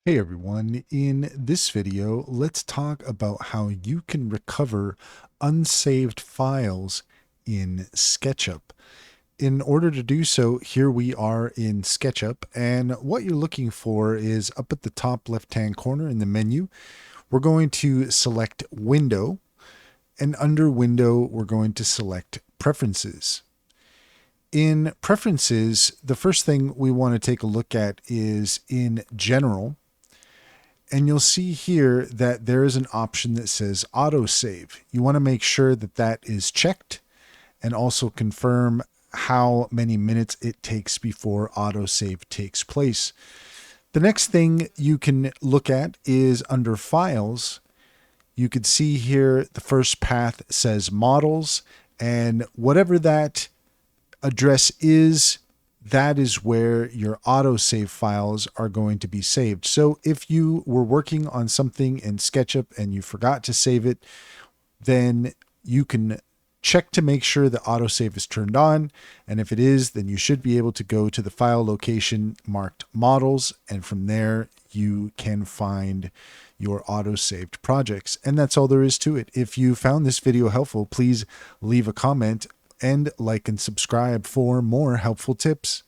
Hey everyone, in this video, let's talk about how you can recover unsaved files in SketchUp. In order to do so, here we are in SketchUp, and what you're looking for is up at the top left-hand corner in the menu. We're going to select Window, and under Window, we're going to select Preferences. In Preferences, the first thing we want to take a look at is in General. And you'll see here that there is an option that says autosave. You want to make sure that that is checked and also confirm how many minutes it takes before autosave takes place. The next thing you can look at is under files. You can see here the first path says models, and whatever that address is, that is where your autosave files are going to be saved. So if you were working on something in SketchUp and you forgot to save it, then you can check to make sure the autosave is turned on. And if it is, then you should be able to go to the file location marked models. And from there, you can find your auto-saved projects. And that's all there is to it. If you found this video helpful, please leave a comment and like and subscribe for more helpful tips.